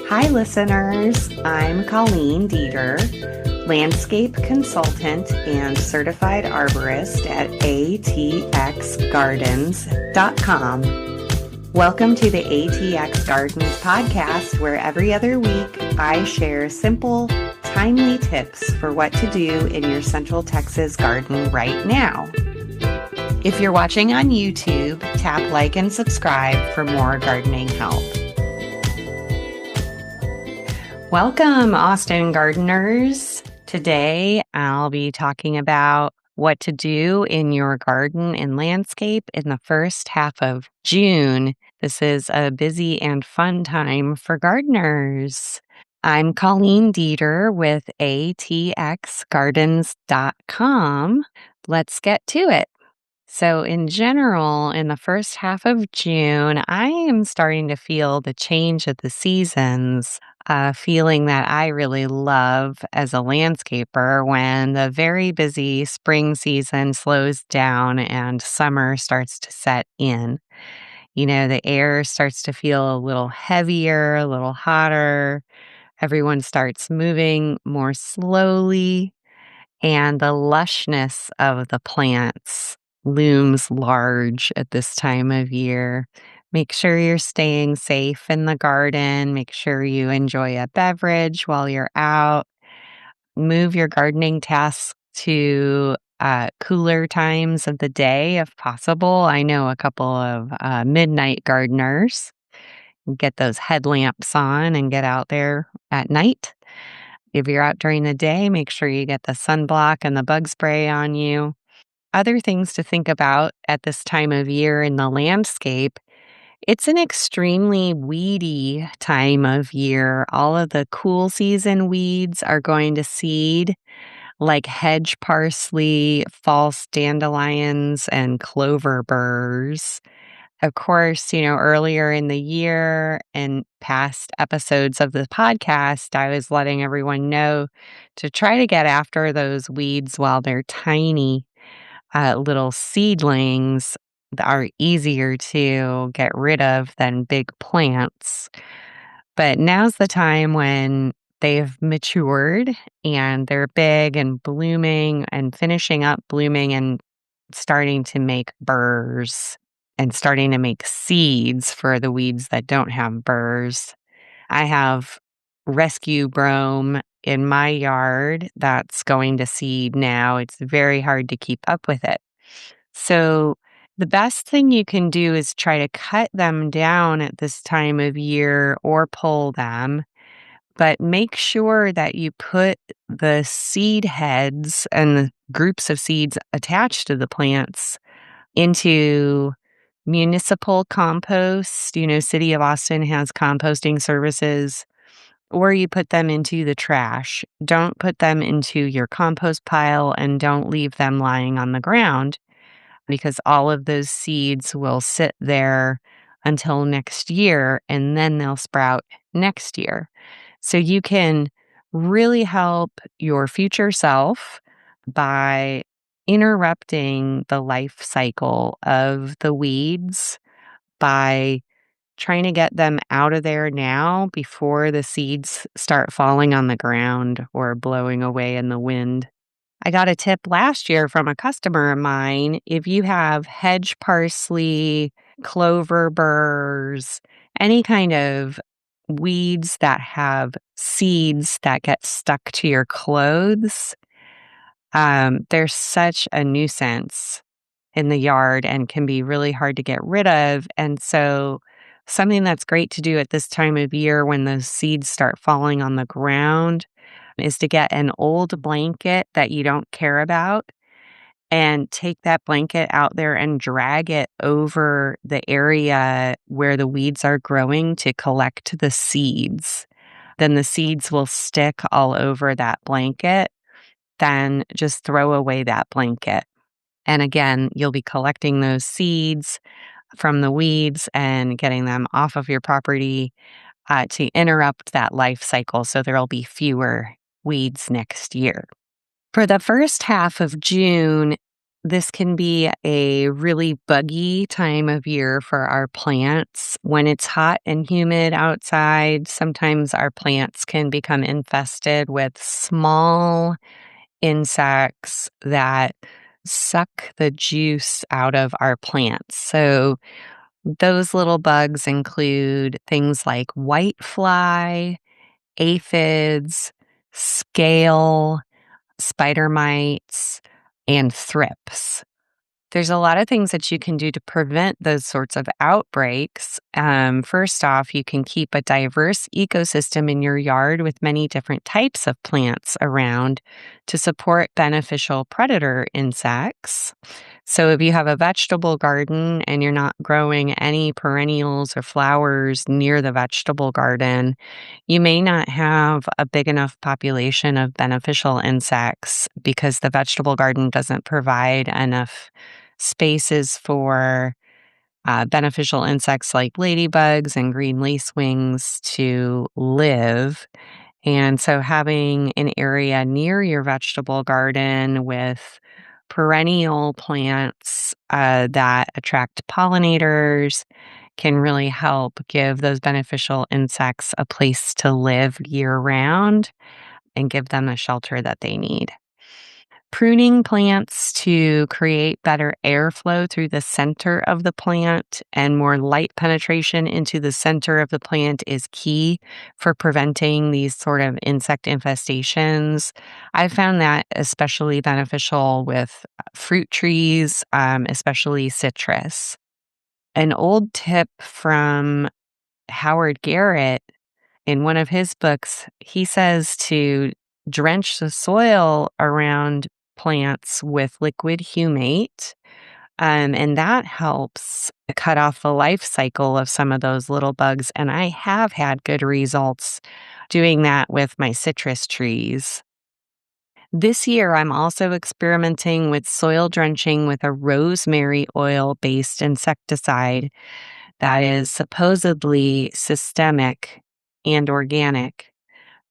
Hi, listeners. I'm Colleen Dieter, landscape consultant and certified arborist at ATXGardens.com. Welcome to the ATX Gardens Podcast, where every other week I share simple, timely tips for what to do in your Central Texas garden right now. If you're watching on YouTube, tap like and subscribe for more gardening help. Welcome, Austin gardeners. Today, I'll be talking about what to do in your garden and landscape in the first half of June. This is a busy and fun time for gardeners. I'm Colleen Dieter with ATXGardens.com. Let's get to it. So in general, in the first half of June, I am starting to feel the change of the seasons, a feeling that I really love as a landscaper when the very busy spring season slows down and summer starts to set in. You know, the air starts to feel a little heavier, a little hotter. Everyone starts moving more slowly, and the lushness of the plants looms large at this time of year. Make sure you're staying safe in the garden. Make sure you enjoy a beverage while you're out. Move your gardening tasks to cooler times of the day if possible. I know a couple of midnight gardeners. Get those headlamps on and get out there at night. If you're out during the day, make sure you get the sunblock and the bug spray on you. Other things to think about at this time of year in the landscape, it's an extremely weedy time of year. All of the cool season weeds are going to seed, like hedge parsley, false dandelions, and clover burrs. Of course, earlier in the year and past episodes of the podcast, I was letting everyone know to try to get after those weeds while they're tiny. Little seedlings that are easier to get rid of than big plants. But now's the time when they've matured and they're big and blooming and finishing up blooming and starting to make burrs and starting to make seeds for the weeds that don't have burrs. I have rescue brome in my yard that's going to seed now. It's very hard to keep up with it. So the best thing you can do is try to cut them down at this time of year or pull them, but make sure that you put the seed heads and the groups of seeds attached to the plants into municipal compost. City of Austin has composting services, or you put them into the trash. Don't put them into your compost pile and don't leave them lying on the ground because all of those seeds will sit there until next year and then they'll sprout next year. So you can really help your future self by interrupting the life cycle of the weeds by trying to get them out of there now before the seeds start falling on the ground or blowing away in the wind. I got a tip last year from a customer of mine. If you have hedge parsley, clover burrs, any kind of weeds that have seeds that get stuck to your clothes, they're such a nuisance in the yard and can be really hard to get rid of. And so something that's great to do at this time of year when those seeds start falling on the ground is to get an old blanket that you don't care about and take that blanket out there and drag it over the area where the weeds are growing to collect the seeds. Then the seeds will stick all over that blanket. Then just throw away that blanket. And again, you'll be collecting those seeds from the weeds and getting them off of your property to interrupt that life cycle so there'll be fewer weeds next year. For the first half of June, This can be a really buggy time of year for our plants. When it's hot and humid outside, sometimes our plants can become infested with small insects that suck the juice out of our plants. So, those little bugs include things like whitefly, aphids, scale, spider mites, and thrips. There's a lot of things that you can do to prevent those sorts of outbreaks. First off, you can keep a diverse ecosystem in your yard with many different types of plants around to support beneficial predator insects. So, if you have a vegetable garden and you're not growing any perennials or flowers near the vegetable garden, you may not have a big enough population of beneficial insects because the vegetable garden doesn't provide enough spaces for beneficial insects like ladybugs and green lacewings to live. And so, having an area near your vegetable garden with perennial plants that attract pollinators can really help give those beneficial insects a place to live year round and give them the shelter that they need. Pruning plants to create better airflow through the center of the plant and more light penetration into the center of the plant is key for preventing these sort of insect infestations. I found that especially beneficial with fruit trees, especially citrus. An old tip from Howard Garrett in one of his books, he says to drench the soil around plants with liquid humate. And that helps cut off the life cycle of some of those little bugs. And I have had good results doing that with my citrus trees. This year, I'm also experimenting with soil drenching with a rosemary oil based insecticide that is supposedly systemic and organic.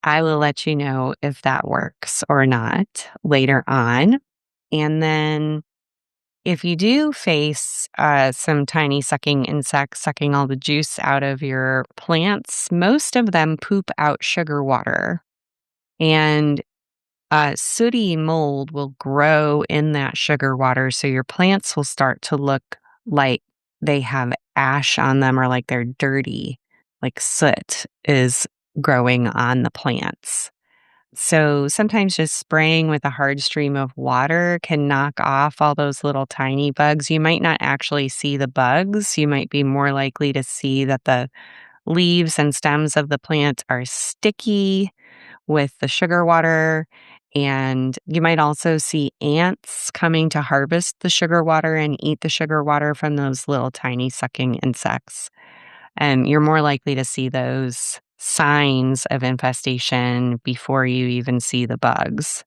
I will let you know if that works or not later on. And then, if you do face some tiny sucking insects sucking all the juice out of your plants, most of them poop out sugar water. And sooty mold will grow in that sugar water. So your plants will start to look like they have ash on them or like they're dirty, like soot is growing on the plants. So sometimes just spraying with a hard stream of water can knock off all those little tiny bugs. You might not actually see the bugs. You might be more likely to see that the leaves and stems of the plant are sticky with the sugar water. And you might also see ants coming to harvest the sugar water and eat the sugar water from those little tiny sucking insects. And you're more likely to see those signs of infestation before you even see the bugs.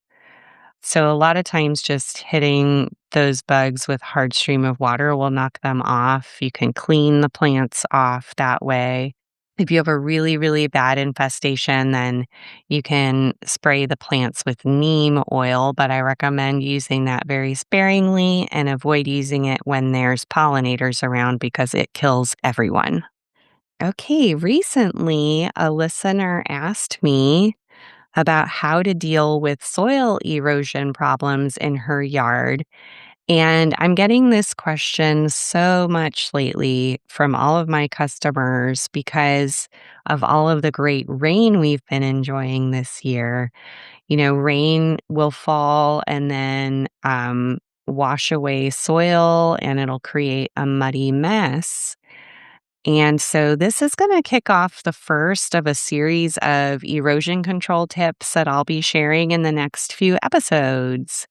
So, a lot of times, just hitting those bugs with hard stream of water will knock them off. You can clean the plants off that way. If you have a really, really bad infestation, then you can spray the plants with neem oil, but I recommend using that very sparingly and avoid using it when there's pollinators around because it kills everyone. Okay, recently a listener asked me about how to deal with soil erosion problems in her yard. And I'm getting this question so much lately from all of my customers because of all of the great rain we've been enjoying this year. You know, rain will fall and then wash away soil and it'll create a muddy mess. And so this is going to kick off the first of a series of erosion control tips that I'll be sharing in the next few episodes.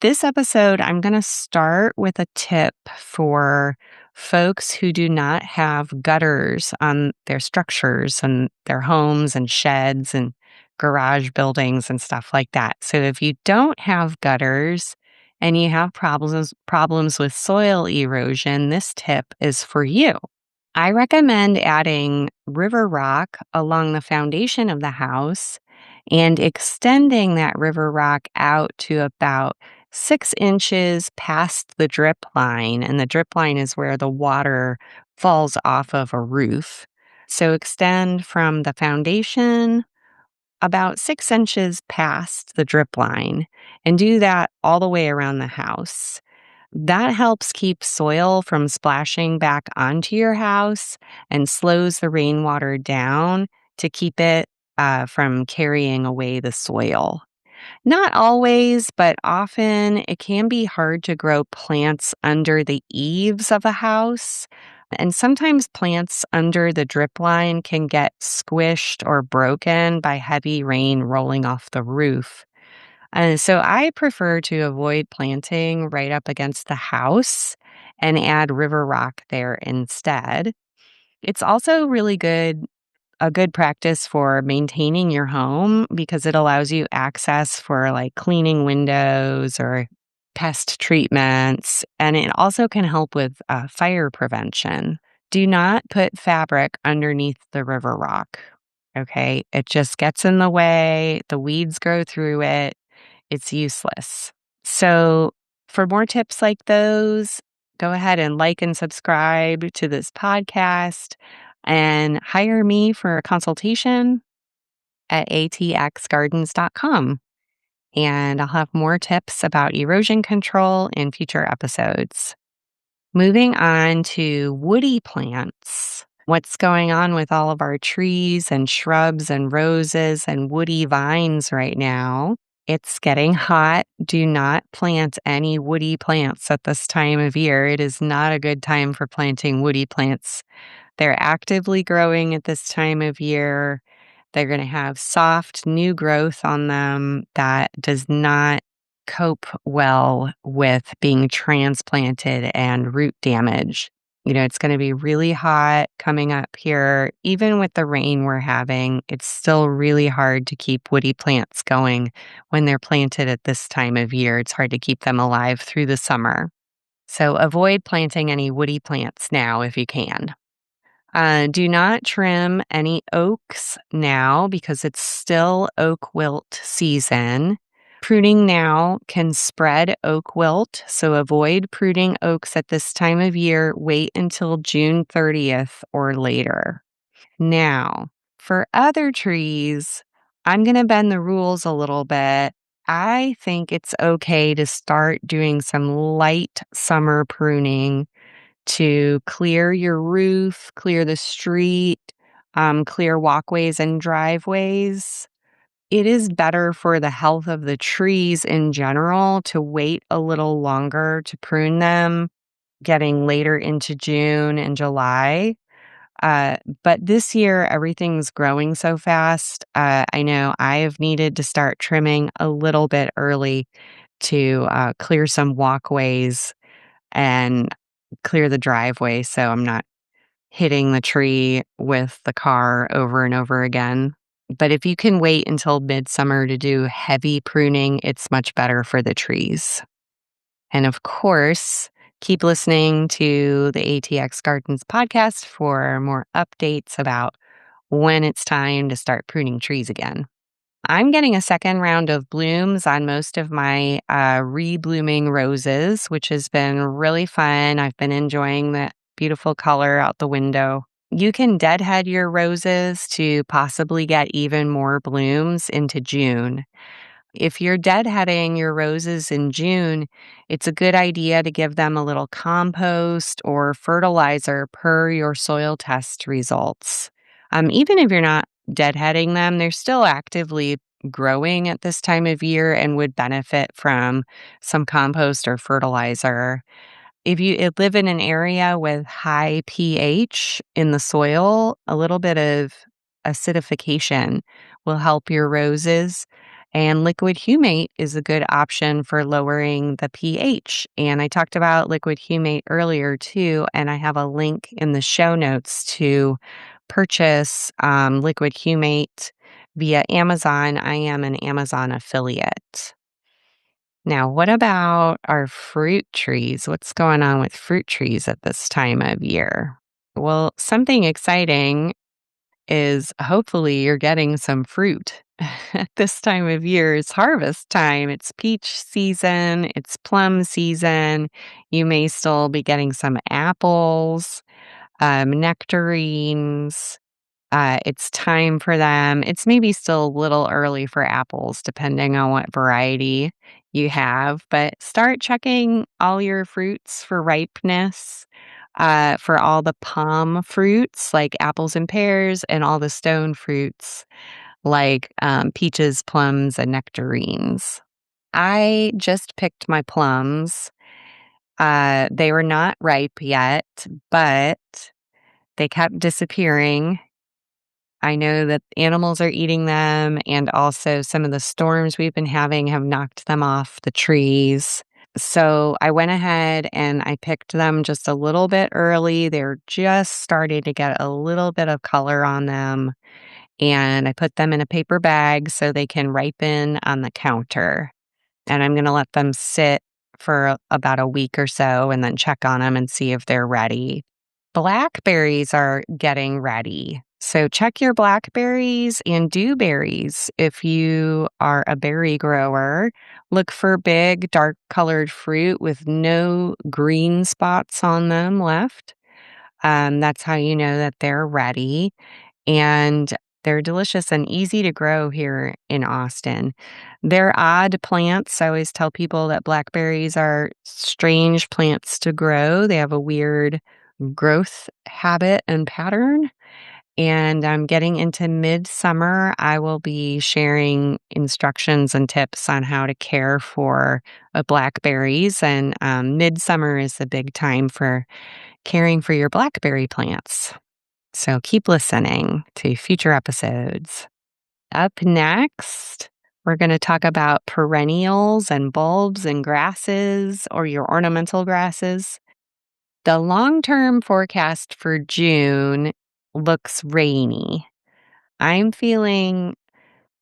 This episode, I'm going to start with a tip for folks who do not have gutters on their structures and their homes and sheds and garage buildings and stuff like that. So if you don't have gutters and you have problems with soil erosion, this tip is for you. I recommend adding river rock along the foundation of the house and extending that river rock out to about 6 inches past the drip line, and the drip line is where the water falls off of a roof. So extend from the foundation about 6 inches past the drip line and do that all the way around the house. That helps keep soil from splashing back onto your house and slows the rainwater down to keep it from carrying away the soil. Not always, but often it can be hard to grow plants under the eaves of a house. And sometimes plants under the drip line can get squished or broken by heavy rain rolling off the roof. So I prefer to avoid planting right up against the house and add river rock there instead. It's also a good practice for maintaining your home because it allows you access for like cleaning windows or pest treatments. And it also can help with fire prevention. Do not put fabric underneath the river rock. Okay. It just gets in the way, the weeds grow through it. It's useless. So, for more tips like those, go ahead and like and subscribe to this podcast and hire me for a consultation at ATXGardens.com. And I'll have more tips about erosion control in future episodes. Moving on to woody plants. What's going on with all of our trees and shrubs and roses and woody vines right now? It's getting hot. Do not plant any woody plants at this time of year. It is not a good time for planting woody plants. They're actively growing at this time of year. They're going to have soft new growth on them that does not cope well with being transplanted and root damage. It's going to be really hot coming up here. Even with the rain we're having, it's still really hard to keep woody plants going when they're planted at this time of year. It's hard to keep them alive through the summer. So avoid planting any woody plants now if you can. Do not trim any oaks now because it's still oak wilt season. Pruning now can spread oak wilt, so avoid pruning oaks at this time of year. Wait until June 30th or later. Now, for other trees, I'm going to bend the rules a little bit. I think it's okay to start doing some light summer pruning to clear your roof, clear the street, clear walkways and driveways. It is better for the health of the trees in general to wait a little longer to prune them, getting later into June and July. But this year, everything's growing so fast. I know I have needed to start trimming a little bit early to clear some walkways and clear the driveway so I'm not hitting the tree with the car over and over again. But if you can wait until midsummer to do heavy pruning, it's much better for the trees. And of course, keep listening to the ATX Gardens podcast for more updates about when it's time to start pruning trees again. I'm getting a second round of blooms on most of my re-blooming roses, which has been really fun. I've been enjoying the beautiful color out the window. You can deadhead your roses to possibly get even more blooms into June. If you're deadheading your roses in June, it's a good idea to give them a little compost or fertilizer per your soil test results. Even if you're not deadheading them, they're still actively growing at this time of year and would benefit from some compost or fertilizer. If you live in an area with high pH in the soil, a little bit of acidification will help your roses. And liquid humate is a good option for lowering the pH. And I talked about liquid humate earlier too, and I have a link in the show notes to purchase liquid humate via Amazon. I am an Amazon affiliate. Now, what about our fruit trees? What's going on with fruit trees at this time of year? Well, something exciting is hopefully you're getting some fruit. At this time of year, it's harvest time. It's peach season, it's plum season. You may still be getting some apples, nectarines. It's time for them. It's maybe still a little early for apples, depending on what variety you have, but start checking all your fruits for ripeness. For all the palm fruits like apples and pears, and all the stone fruits like peaches, plums, and nectarines. I just picked my plums. They were not ripe yet, but they kept disappearing. I know that animals are eating them, and also some of the storms we've been having have knocked them off the trees. So I went ahead and I picked them just a little bit early. They're just starting to get a little bit of color on them. And I put them in a paper bag so they can ripen on the counter. And I'm going to let them sit for about a week or so and then check on them and see if they're ready. Blackberries are getting ready. So check your blackberries and dewberries. If you are a berry grower, look for big, dark colored fruit with no green spots on them left. That's how you know that they're ready. And they're delicious and easy to grow here in Austin. They're odd plants. I always tell people that blackberries are strange plants to grow. They have a weird growth habit and pattern. And I'm getting into midsummer. I will be sharing instructions and tips on how to care for blackberries. And midsummer is the big time for caring for your blackberry plants. So keep listening to future episodes. Up next, we're going to talk about perennials and bulbs and grasses, or your ornamental grasses. The long-term forecast for June looks rainy. I'm feeling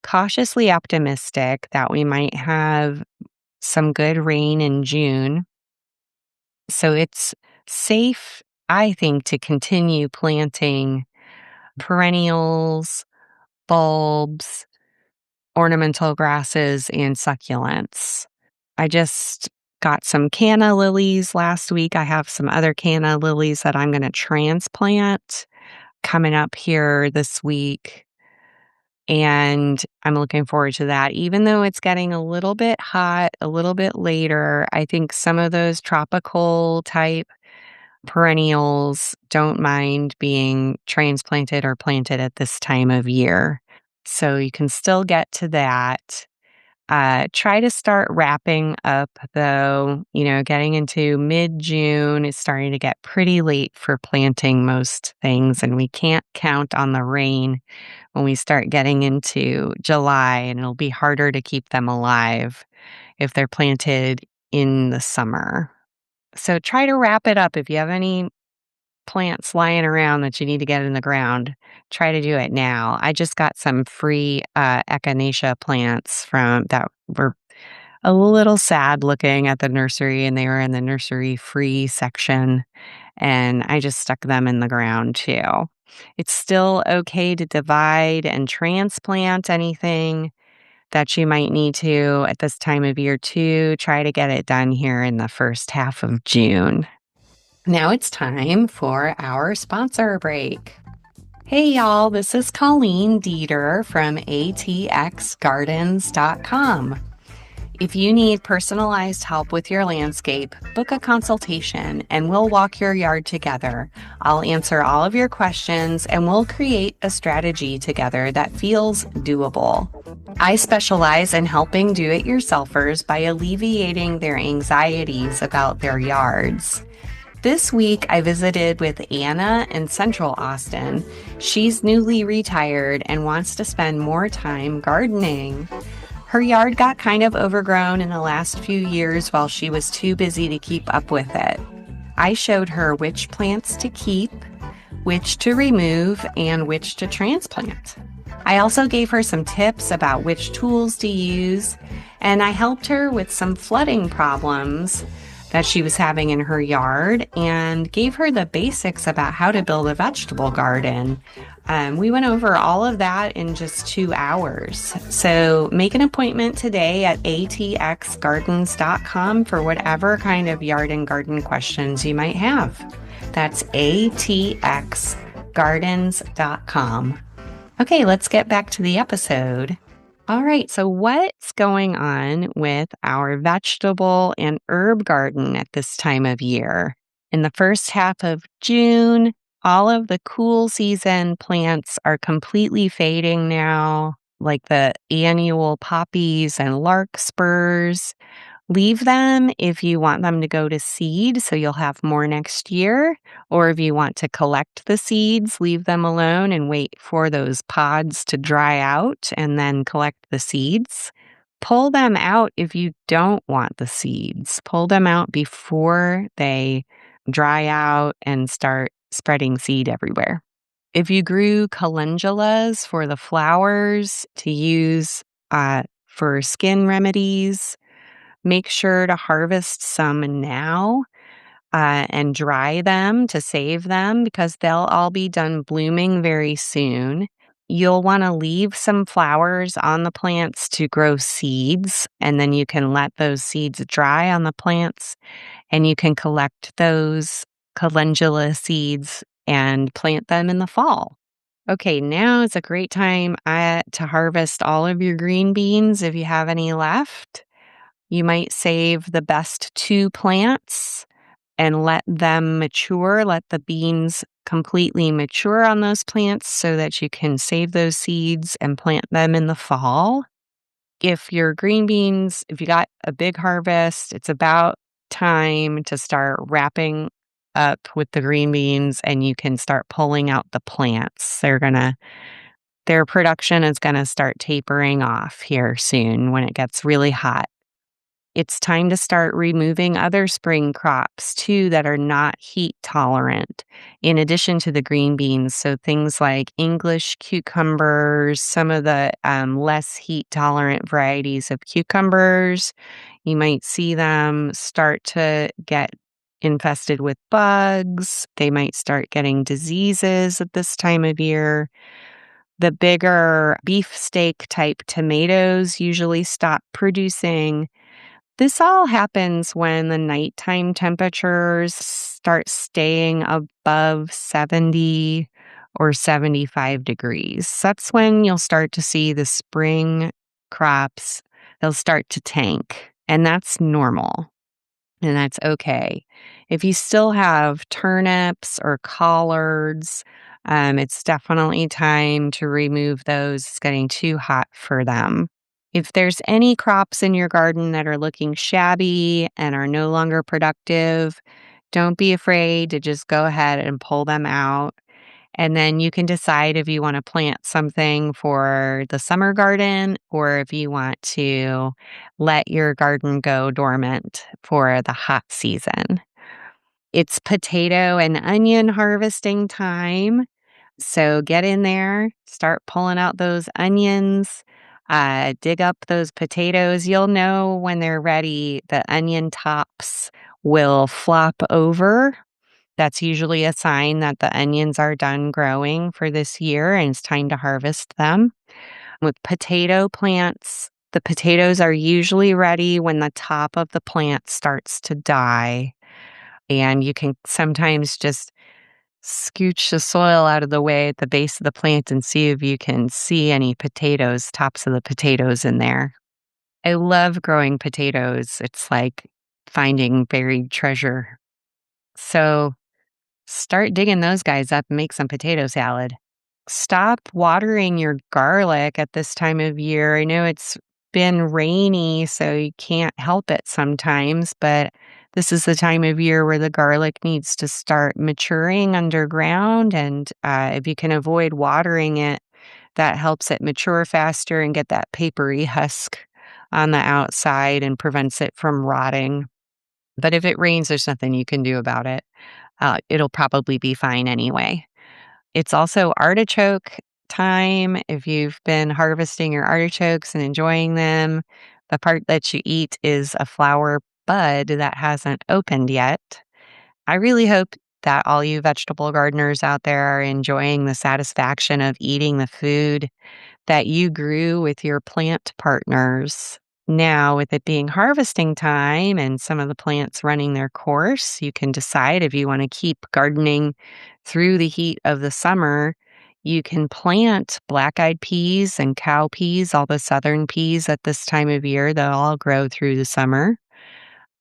cautiously optimistic that we might have some good rain in June. So it's safe, I think, to continue planting perennials, bulbs, ornamental grasses, and succulents. I just got some canna lilies last week. I have some other canna lilies that I'm going to transplant coming up here this week. And I'm looking forward to that. Even though it's getting a little bit hot, a little bit later, I think some of those tropical type perennials don't mind being transplanted or planted at this time of year. So you can still get to that. Try to start wrapping up, though. Getting into mid-June, it's starting to get pretty late for planting most things, and we can't count on the rain when we start getting into July, and it'll be harder to keep them alive if they're planted in the summer. So try to wrap it up. If you have any plants lying around that you need to get in the ground, try to do it now. I just got some free echinacea plants from that were a little sad looking at the nursery, and they were in the nursery free section, and I just stuck them in the ground too. It's still okay to divide and transplant anything that you might need to at this time of year too. Try to get it done here in the first half of June. Now it's time for our sponsor break. Hey y'all, this is Colleen Dieter from ATXGardens.com. If you need personalized help with your landscape, book a consultation and we'll walk your yard together. I'll answer all of your questions and we'll create a strategy together that feels doable. I specialize in helping do-it-yourselfers by alleviating their anxieties about their yards. This week, I visited with Anna in Central Austin. She's newly retired and wants to spend more time gardening. Her yard got kind of overgrown in the last few years while she was too busy to keep up with it. I showed her which plants to keep, which to remove, and which to transplant. I also gave her some tips about which tools to use, and I helped her with some flooding problems that she was having in her yard, and gave her the basics about how to build a vegetable garden. We went over all of that in just 2 hours. So make an appointment today at ATXGardens.com for whatever kind of yard and garden questions you might have. That's ATXGardens.com. Okay, let's get back to the episode. All right, so what's going on with our vegetable and herb garden at this time of year? In the first half of June, all of the cool season plants are completely fading now, like the annual poppies and larkspurs. Leave them if you want them to go to seed, so you'll have more next year. Or if you want to collect the seeds, leave them alone and wait for those pods to dry out and then collect the seeds. Pull them out if you don't want the seeds. Pull them out before they dry out and start spreading seed everywhere. If you grew calendulas for the flowers to use for skin remedies, make sure to harvest some now and dry them to save them because they'll all be done blooming very soon. You'll want to leave some flowers on the plants to grow seeds, and then you can let those seeds dry on the plants, and you can collect those calendula seeds and plant them in the fall. Okay, now is a great time to harvest all of your green beans if you have any left. You might save the best 2 plants and let them mature, let the beans completely mature on those plants so that you can save those seeds and plant them in the fall. If your green beans, if you got a big harvest, it's about time to start wrapping up with the green beans and you can start pulling out the plants. Their production is going to start tapering off here soon when it gets really hot. It's time to start removing other spring crops too that are not heat tolerant, in addition to the green beans. So things like English cucumbers, some of the less heat tolerant varieties of cucumbers, you might see them start to get infested with bugs. They might start getting diseases at this time of year. The bigger beefsteak type tomatoes usually stop producing. This all happens when the nighttime temperatures start staying above 70 or 75 degrees. That's when you'll start to see the spring crops, they'll start to tank, and that's normal. And that's okay. If you still have turnips or collards, it's definitely time to remove those. It's getting too hot for them. If there's any crops in your garden that are looking shabby and are no longer productive, don't be afraid to just go ahead and pull them out. And then you can decide if you want to plant something for the summer garden or if you want to let your garden go dormant for the hot season. It's potato and onion harvesting time. So get in there, start pulling out those onions, dig up those potatoes. You'll know when they're ready. The onion tops will flop over. That's usually a sign that the onions are done growing for this year and it's time to harvest them. With potato plants, the potatoes are usually ready when the top of the plant starts to die. And you can sometimes just scooch the soil out of the way at the base of the plant and see if you can see any potatoes, tops of the potatoes in there. I love growing potatoes. It's like finding buried treasure. So start digging those guys up and make some potato salad. Stop watering your garlic at this time of year. I know it's been rainy, so you can't help it sometimes, but this is the time of year where the garlic needs to start maturing underground. And if you can avoid watering it, that helps it mature faster and get that papery husk on the outside and prevents it from rotting. But if it rains, there's nothing you can do about it. It'll probably be fine anyway. It's also artichoke time. If you've been harvesting your artichokes and enjoying them, the part that you eat is a flower bud that hasn't opened yet. I really hope that all you vegetable gardeners out there are enjoying the satisfaction of eating the food that you grew with your plant partners. Now, with it being harvesting time and some of the plants running their course, you can decide if you want to keep gardening through the heat of the summer. You can plant black-eyed peas and cow peas, all the southern peas at this time of year. They'll all grow through the summer.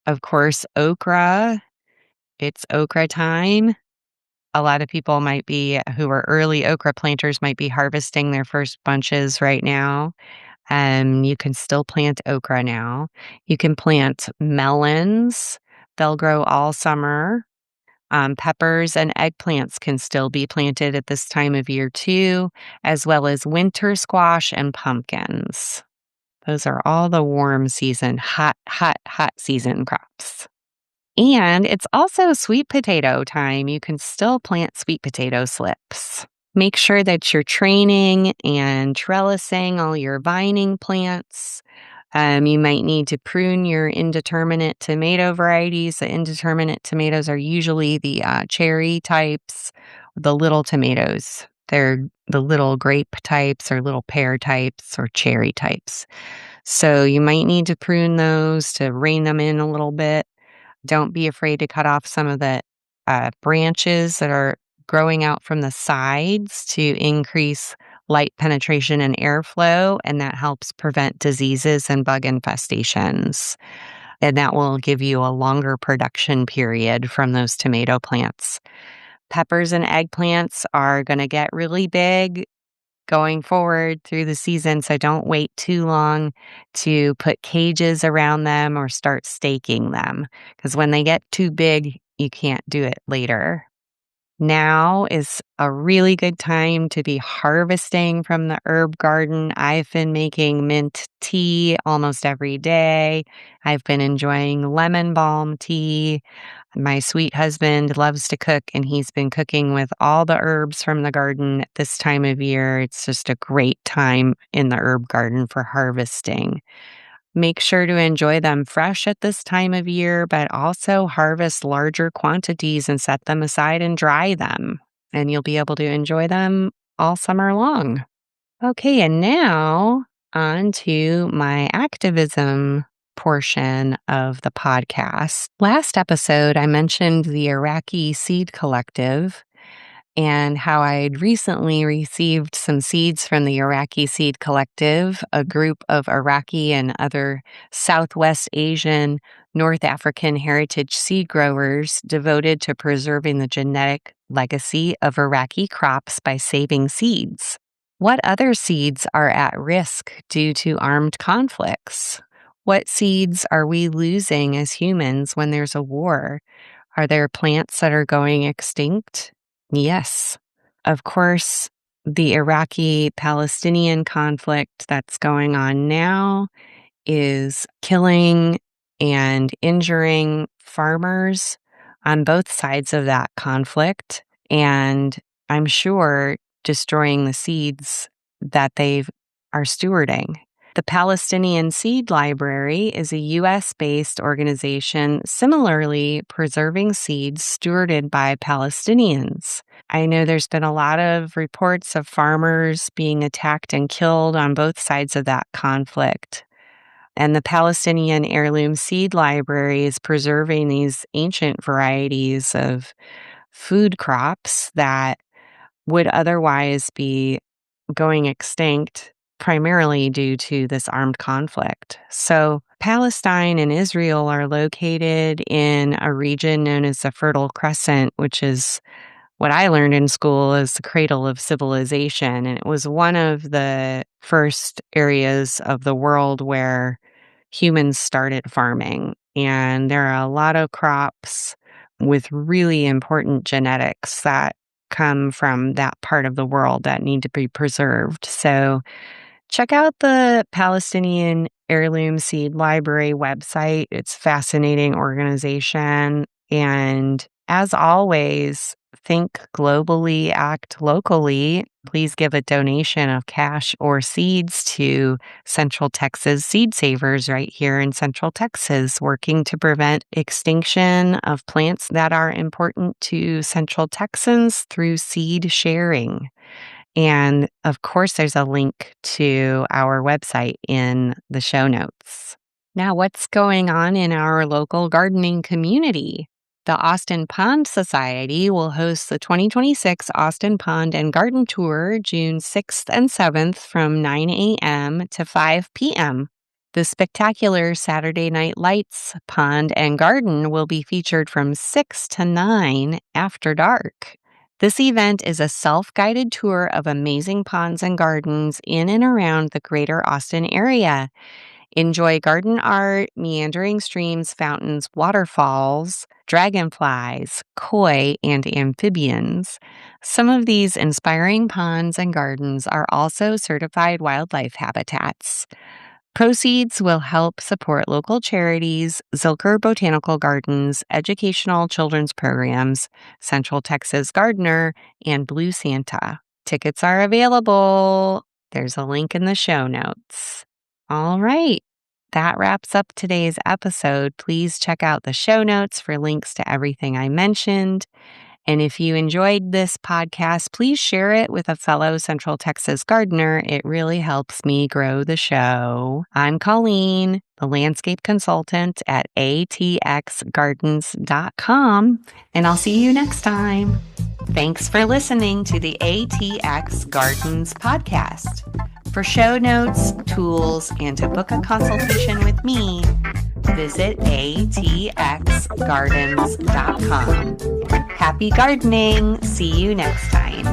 Of course, okra. It's okra time. A lot of people who are early okra planters might be harvesting their first bunches right now. You can still plant okra now. You can plant melons. They'll grow all summer. Peppers and eggplants can still be planted at this time of year too, as well as winter squash and pumpkins. Those are all the warm season, hot season crops. And it's also sweet potato time. You can still plant sweet potato slips. Make sure that you're training and trellising all your vining plants. You might need to prune your indeterminate tomato varieties. The indeterminate tomatoes are usually the cherry types, the little tomatoes. They're the little grape types or little pear types or cherry types. So you might need to prune those to rein them in a little bit. Don't be afraid to cut off some of the branches that are growing out from the sides to increase light penetration and airflow, and that helps prevent diseases and bug infestations. And that will give you a longer production period from those tomato plants. Peppers and eggplants are going to get really big going forward through the season, so don't wait too long to put cages around them or start staking them, because when they get too big, you can't do it later. Now is a really good time to be harvesting from the herb garden. I've been making mint tea almost every day. I've been enjoying lemon balm tea. My sweet husband loves to cook, and he's been cooking with all the herbs from the garden at this time of year. It's just a great time in the herb garden for harvesting. Make sure to enjoy them fresh at this time of year, but also harvest larger quantities and set them aside and dry them. And you'll be able to enjoy them all summer long. Okay, and now on to my activism portion of the podcast. Last episode, I mentioned the Iraqi Seed Collective and how I'd recently received some seeds from the Iraqi Seed Collective, a group of Iraqi and other Southwest Asian, North African heritage seed growers devoted to preserving the genetic legacy of Iraqi crops by saving seeds. What other seeds are at risk due to armed conflicts? What seeds are we losing as humans when there's a war? Are there plants that are going extinct? Yes. Of course, the Iraqi-Palestinian conflict that's going on now is killing and injuring farmers on both sides of that conflict, and I'm sure destroying the seeds that they are stewarding. The Palestinian Seed Library is a U.S.-based organization similarly preserving seeds stewarded by Palestinians. I know there's been a lot of reports of farmers being attacked and killed on both sides of that conflict. And the Palestinian Heirloom Seed Library is preserving these ancient varieties of food crops that would otherwise be going extinct, primarily due to this armed conflict. So Palestine and Israel are located in a region known as the Fertile Crescent, which is what I learned in school as the cradle of civilization. And it was one of the first areas of the world where humans started farming. And there are a lot of crops with really important genetics that come from that part of the world that need to be preserved. So check out the Palestinian Heirloom Seed Library website. It's a fascinating organization. And as always, Think globally, act locally. Please give a donation of cash or seeds to Central Texas Seed Savers right here in Central Texas, working to prevent extinction of plants that are important to Central Texans through seed sharing. And of course, there's a link to our website in the show notes. Now, what's going on in our local gardening community? The Austin Pond Society will host the 2026 Austin Pond and Garden Tour June 6th and 7th from 9 a.m. to 5 p.m. The spectacular Saturday Night Lights Pond and Garden will be featured from 6 to 9 after dark. This event is a self-guided tour of amazing ponds and gardens in and around the greater Austin area. Enjoy garden art, meandering streams, fountains, waterfalls, dragonflies, koi, and amphibians. Some of these inspiring ponds and gardens are also certified wildlife habitats. Proceeds will help support local charities, Zilker Botanical Gardens, educational children's programs, Central Texas Gardener, and Blue Santa. Tickets are available. There's a link in the show notes. All right. That wraps up today's episode. Please check out the show notes for links to everything I mentioned. And if you enjoyed this podcast, please share it with a fellow Central Texas gardener. It really helps me grow the show. I'm Colleen, the landscape consultant at ATXGardens.com, and I'll see you next time. Thanks for listening to the ATX Gardens Podcast. For show notes, tools, and to book a consultation with me, visit ATXGardens.com. Happy gardening! See you next time.